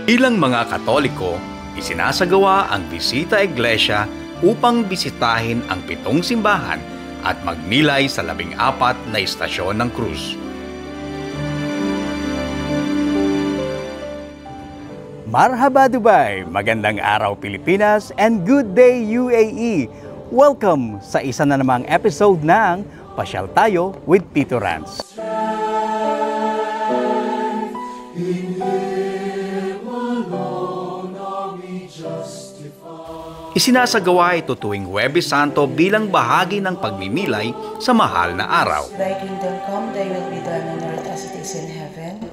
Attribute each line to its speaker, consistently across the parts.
Speaker 1: Ilang mga Katoliko, isinasagawa ang Visita Iglesia upang bisitahin ang 7 simbahan at magnilay sa 14 na istasyon ng krus. Marhaba Dubai! Magandang araw Pilipinas and good day UAE! Welcome sa isa na namang episode ng Pasyal Tayo with Tito Rans. Isinasagawa ito tuwing Huwebes Santo bilang bahagi ng pagninilay sa mahal na araw.
Speaker 2: Thy kingdom come, thy will be done on earth as it is in heaven.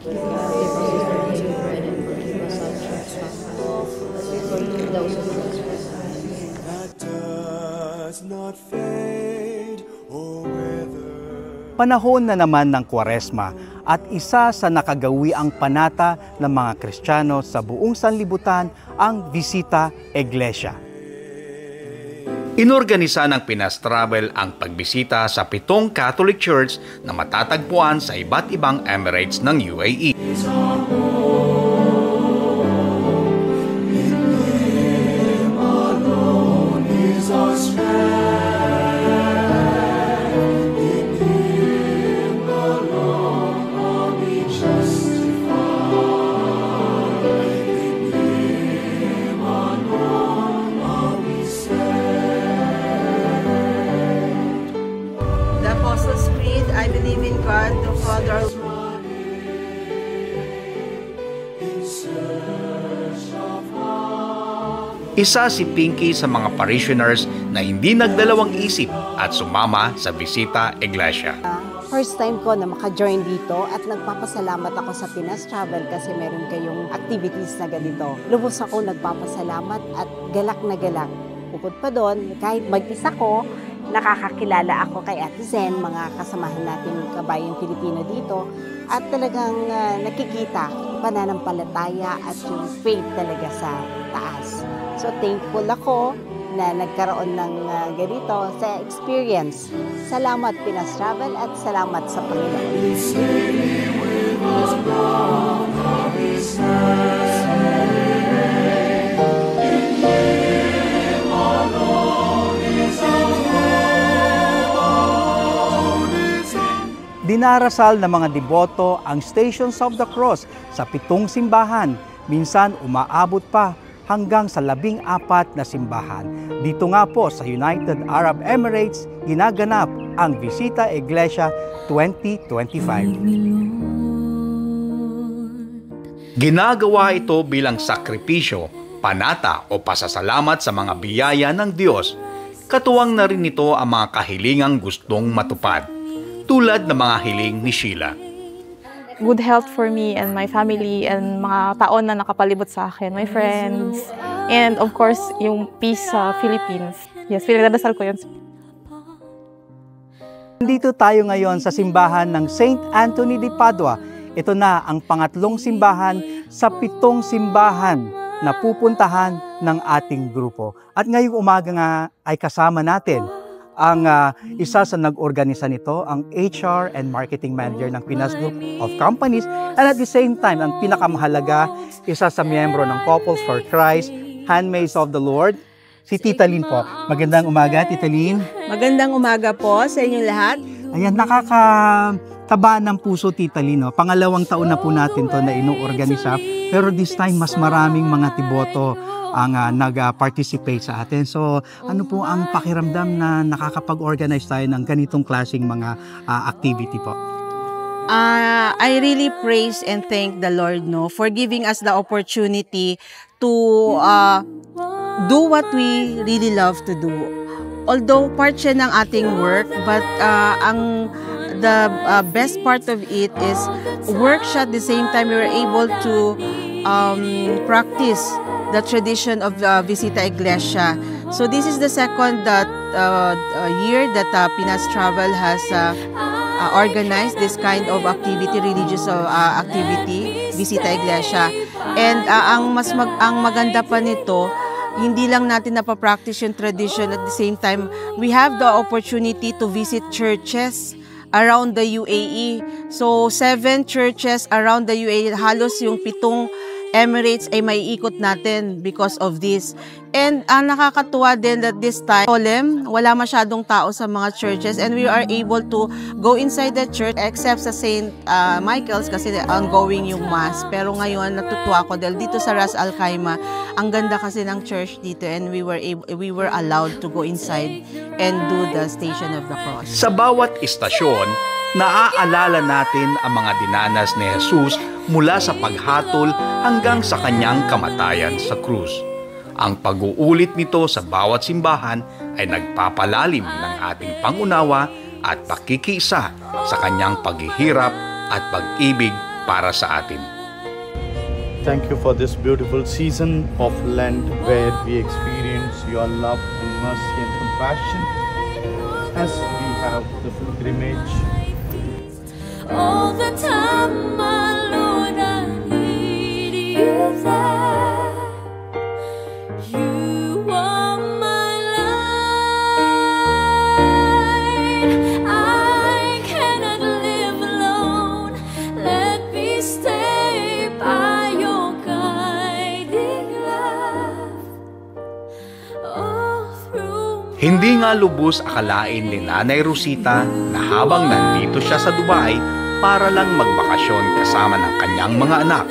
Speaker 1: Panahon na naman ng Kwaresma at isa sa nakagawiang panata ng mga Kristiyano sa buong sanlibutan ang Visita Iglesia. Inorganisa ng Pinas Travel ang pagbisita sa 7 Catholic Church na matatagpuan sa iba't ibang Emirates ng UAE.
Speaker 2: I believe in God, the Father.
Speaker 1: Isa si Pinky sa mga parishioners na hindi nagdalawang isip at sumama sa Visita Iglesia.
Speaker 3: First time ko na maka-join dito at nagpapasalamat ako sa Pinas Travel kasi meron kayong activities na ganito. Lubos ako nagpapasalamat at galak na galak. Bukod pa doon, kahit mag-isa ko, nakakakilala ako kay Ate Zen, mga kasamahan nating kabayang Pilipino dito, at talagang nakikita pananampalataya at yung faith talaga sa taas. So thankful ako na nagkaroon ng ganito sa experience. Salamat Pinas Travel at salamat sa Panginoon.
Speaker 1: Dinarasal ng mga deboto ang Stations of the Cross sa 7 simbahan. Minsan umaabot pa hanggang sa 14 na simbahan. Dito nga po sa United Arab Emirates, ginaganap ang Visita Iglesia 2025. Ginagawa ito bilang sakripisyo, panata o pasasalamat sa mga biyaya ng Diyos. Katuwang na rin ito ang mga kahilingang gustong matupad, tulad ng mga hiling ni Sheila.
Speaker 4: Good health for me and my family and mga taon na nakapalibot sa akin, my friends, and of course, yung peace sa Philippines. Yes, pinagdadasal ko yun.
Speaker 1: Nandito tayo ngayon sa simbahan ng St. Anthony de Padua. Ito na ang pangatlong simbahan sa 7 simbahan na pupuntahan ng ating grupo. At ngayong umaga nga ay kasama natin ang isa sa nag-organisa nito, ang HR and Marketing Manager ng Pinas Group of Companies, and at the same time, ang pinakamahalaga, isa sa miyembro ng Couples for Christ, Handmaids of the Lord, si Tita Lynn po. Magandang umaga, Tita Lynn.
Speaker 2: Magandang umaga po sa inyong lahat.
Speaker 1: Ayan, nakakataba ng puso, Tita Lynn. No? Pangalawang taon na po natin to na ino-organisa, pero this time, mas maraming mga tiboto ang nag-participate sa atin. So, ano po ang pakiramdam na nakakapag-organize tayo ng ganitong klaseng mga activity po?
Speaker 2: I really praise and thank the Lord for giving us the opportunity to do what we really love to do. Although part siya ng ating work, but the best part of it is work siya at the same time we were able to practice the tradition of Visita Iglesia. So this is the second year that Pinas Travel has organized this kind of activity, religious activity, Visita Iglesia. And ang maganda pa nito, hindi lang natin napapractice yung tradition, at the same time, we have the opportunity to visit churches around the UAE. So 7 churches around the UAE, halos yung 7 Emirates ay maiikot natin because of this. And nakakatuwa din that this time, solemn, wala masyadong tao sa mga churches and we are able to go inside the church except sa St. Michael's kasi ongoing yung mass. Pero ngayon, natutuwa ko dahil dito sa Ras Al Khaimah, ang ganda kasi ng church dito and we were allowed to go inside and do the Station of the Cross.
Speaker 5: Sa bawat istasyon, naaalala natin ang mga dinanas ni Jesus mula sa paghatol hanggang sa kanyang kamatayan sa krus. Ang pag-uulit nito sa bawat simbahan ay nagpapalalim ng ating pangunawa at pakikiisa sa kanyang paghihirap at pag-ibig para sa atin.
Speaker 6: Thank you for this beautiful season of Lent where we experience your love and mercy and compassion as we have the pilgrimage.
Speaker 7: All the time, my Lord, I need you there. You are my light. I cannot live alone. Let me stay by your guiding love. All through.
Speaker 5: Hindi nga lubos akalain ni Nanay Rosita na habang nandito siya sa Dubai para lang magbakasyon kasama ng kanyang mga anak,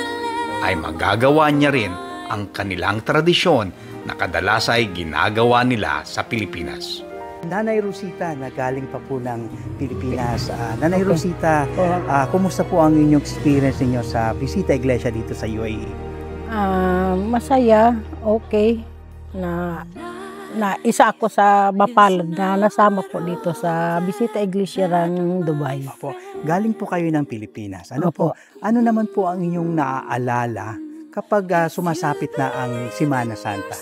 Speaker 5: ay magagawa niya rin ang kanilang tradisyon na kadalas ay ginagawa nila sa Pilipinas.
Speaker 1: Nanay Rosita, na galing pa po ng Pilipinas. Nanay Rosita, kumusta po ang inyong experience ninyo sa Bisita Iglesia dito sa UAE?
Speaker 8: Masaya, okay. Na isa ako sa mapalad na nasama po dito sa Bisita Iglesia ng Dubai.
Speaker 1: Opo. Galing po kayo ng Pilipinas. Ano
Speaker 8: Opo.
Speaker 1: Ano naman po ang inyong naaalala kapag sumasapit na ang Semana Santa?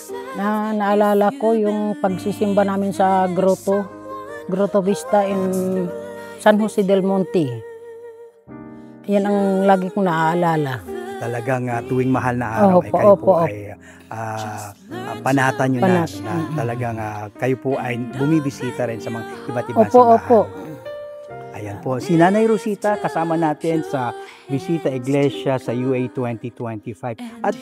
Speaker 8: Naalala ko yung pagsisimba namin sa Grotto Vista in San Jose del Monte. Yan ang lagi kong naaalala.
Speaker 1: Talagang tuwing mahal na araw ay kayo po ay panatan nyo na talagang kayo po ay bumibisita rin sa mga iba't ibang simbahan.
Speaker 8: Opo.
Speaker 1: Ayan po, si Nanay Rosita kasama natin sa Bisita Iglesia sa UAE 2025. At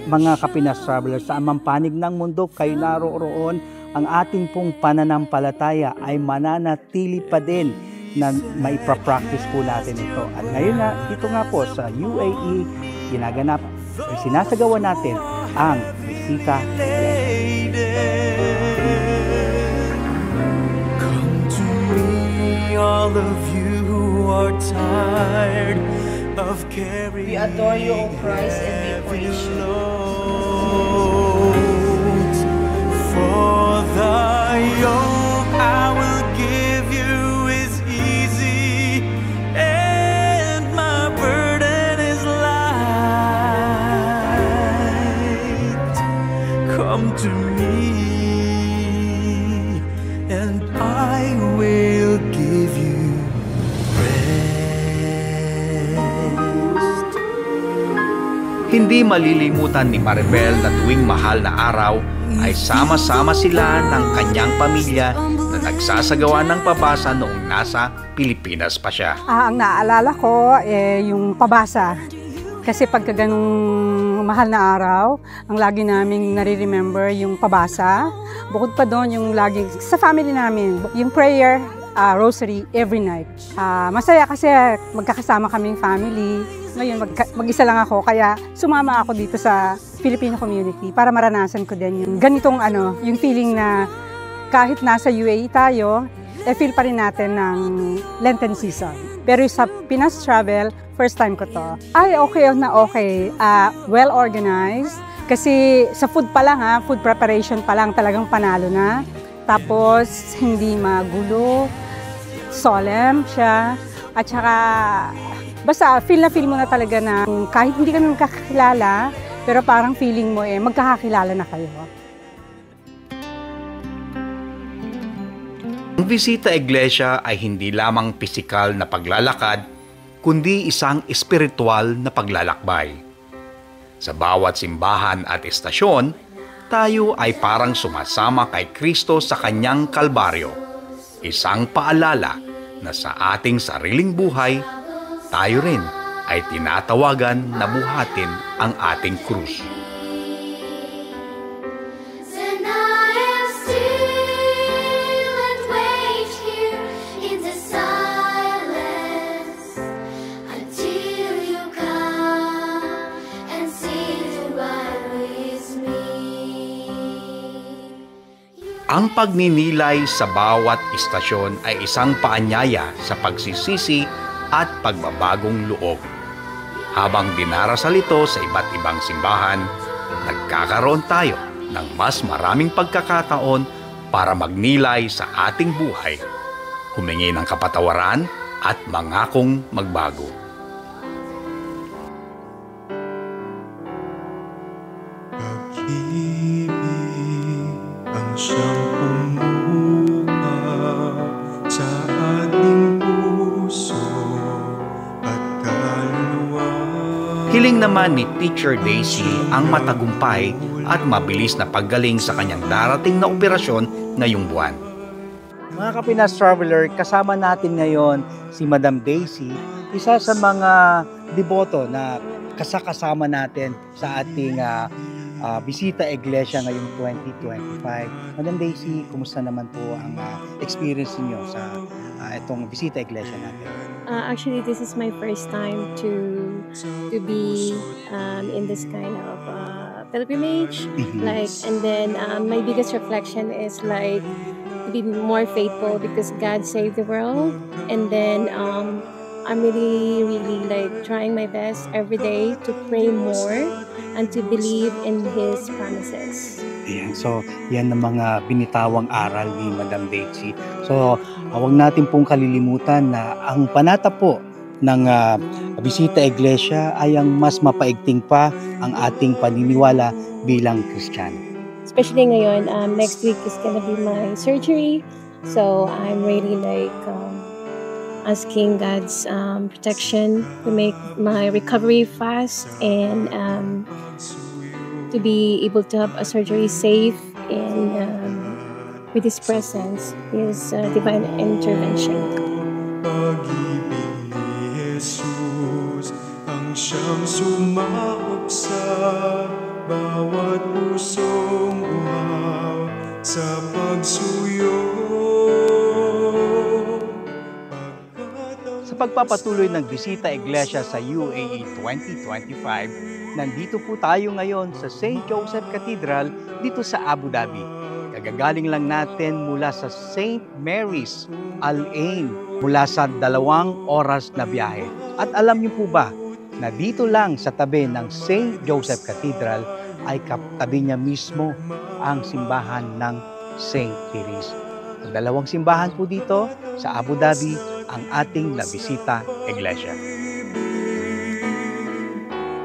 Speaker 1: mga Kapinas Travelers, sa amang panig ng mundo, kayo naroroon, ang ating pong pananampalataya ay mananatili pa din na maipapractice po natin ito. At ngayon na, dito nga po sa UAE, ginaganap, sinasagawa natin ang Bisita
Speaker 7: Come to me, all of you who are tired of carrying.
Speaker 2: We adore you, O Christ, and we praise you.
Speaker 7: For the yoke I will give you is easy, and my burden is light. Come to me, and I will give you rest.
Speaker 5: Hindi malilimutan ni Maribel na tuwing mahal na araw ay sama-sama sila ng kanyang pamilya na nagsasagawa ng pabasa noong nasa Pilipinas pa siya.
Speaker 9: Ang naaalala ko yung pabasa. Kasi pagka ganung mahal na araw, ang lagi naming nare-remember yung pabasa. Bukod pa doon yung lagi sa family namin, yung prayer, rosary every night. Masaya kasi magkakasama kaming family. Ngayon mag-isa lang ako, kaya sumama ako dito sa Filipino community para maranasan ko din yung ganitong yung feeling na kahit nasa UAE tayo, feel pa rin natin ng Lenten season. Pero sa Pinas Travel, first time ko to. Ay, okay na okay. Well organized. Kasi sa food pa lang food preparation pa lang talagang panalo na. Tapos hindi magulo, solemn siya. At saka basta feel mo na talaga na kahit hindi kami magkakakilala, pero parang feeling mo magkakakilala na kayo.
Speaker 5: Ang Bisita Iglesia ay hindi lamang pisikal na paglalakad, kundi isang espiritual na paglalakbay. Sa bawat simbahan at estasyon, tayo ay parang sumasama kay Kristo sa kanyang kalbaryo. Isang paalala na sa ating sariling buhay, tayo rin ay tinatawagan na buhatin ang ating krus.
Speaker 10: Then I am still and wait here in the silence until you come and sit right with me.
Speaker 5: Ang pagninilay sa bawat istasyon ay isang paanyaya sa pagsisisi at pagbabagong loob. Habang dinarasal ito sa iba't ibang simbahan, nagkakaroon tayo ng mas maraming pagkakataon para magnilay sa ating buhay, humingi ng kapatawaran at mangakong magbago.
Speaker 7: Pag-ibig ang siyang pumuha sa ating puso at kaluluwa.
Speaker 5: Hiling naman ni Teacher Daisy ang matagumpay at mabilis na paggaling sa kanyang darating na operasyon ngayong buwan.
Speaker 1: Mga Kapinas Traveler, kasama natin ngayon si Madam Daisy, isa sa mga deboto na kasama natin sa ating Bisita Iglesia ngayong 2025. Madam Daisy, kumusta naman po ang experience niyo sa itong Bisita Iglesia natin?
Speaker 11: Actually, this is my first time to be in this kind of pilgrimage. And then my biggest reflection is like to be more faithful because God saved the world. And then I'm really like trying my best every day to pray more and to believe in His promises.
Speaker 1: Ayan, so yan ang mga binitawang aral ni Madam Daisy. So huwag natin pong kalilimutan na ang panata po ng Bisita Iglesia ay ang mas mapaigting pa ang ating paniniwala bilang Kristiyano.
Speaker 11: Especially ngayon, next week is gonna be my surgery. So I'm really like asking God's protection to make my recovery fast and to be able to have a surgery safe and with His presence, His divine intervention.
Speaker 7: Pag-ibig ni Jesus ang siyang sumahog sa bawat pusong uhaw sa pagsuyo.
Speaker 1: Sa pagpapatuloy ng Bisita Iglesia sa UAE 2025, nandito po tayo ngayon sa St. Joseph Cathedral dito sa Abu Dhabi. Kagagaling lang natin mula sa St. Mary's Al Ain mula sa 2 oras na biyahe. At alam niyo po ba na dito lang sa tabi ng St. Joseph Cathedral ay katabi niya mismo ang simbahan ng St. Therese. Ang 2 simbahan po dito sa Abu Dhabi ang ating La Bisita Iglesia.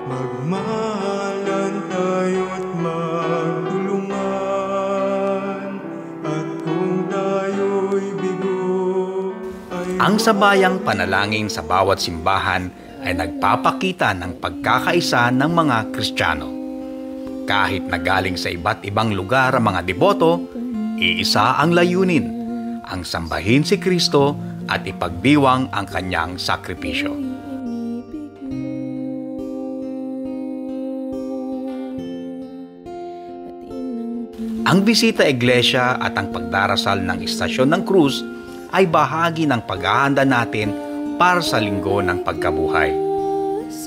Speaker 7: Magmahalan tayo't magtulungan at kung tayo'y bigo ay...
Speaker 5: Ang sabayang panalangin sa bawat simbahan ay nagpapakita ng pagkakaisa ng mga Kristiyano. Kahit nagaling sa iba't ibang lugar ang mga deboto, iisa ang layunin, ang sambahin si Kristo at ipagdiwang ang kanyang sakripisyo. Ang Bisita Iglesia at ang pagdarasal ng Istasyon ng Krus ay bahagi ng paghahanda natin para sa linggo ng pagkabuhay.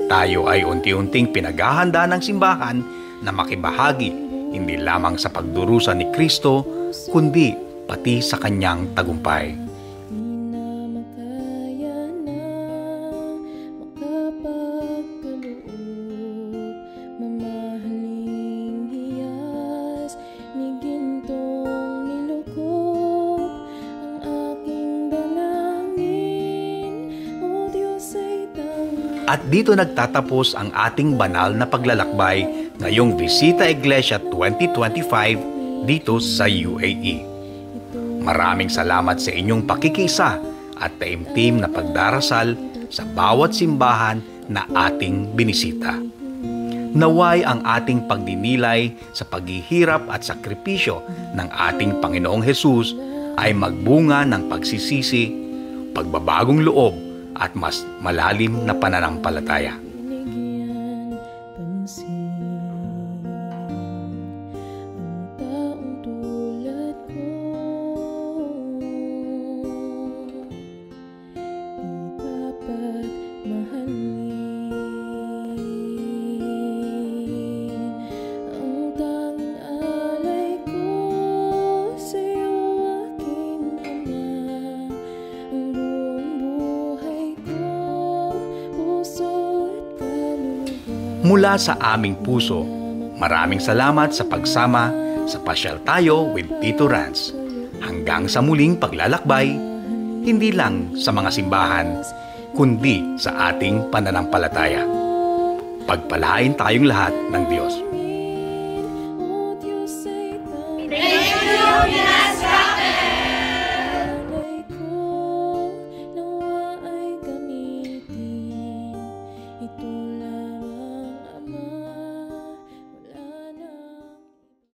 Speaker 5: Tayo ay unti-unting pinaghahanda ng simbahan na makibahagi hindi lamang sa pagdurusa ni Kristo, kundi pati sa kanyang tagumpay. At dito nagtatapos ang ating banal na paglalakbay ngayong Bisita Iglesia 2025 dito sa UAE. Maraming salamat sa inyong pakikisa at taimtim na pagdarasal sa bawat simbahan na ating binisita. Naway ang ating pagdinilay sa paghihirap at sakripisyo ng ating Panginoong Hesus ay magbunga ng pagsisisi, pagbabagong loob at mas malalim na pananampalataya. Mula sa aming puso, maraming salamat sa pagsama sa Pasyal Tayo with Tito Rance. Hanggang sa muling paglalakbay, hindi lang sa mga simbahan, kundi sa ating pananampalataya. Pagpalain tayong lahat ng Diyos.
Speaker 10: Thank you,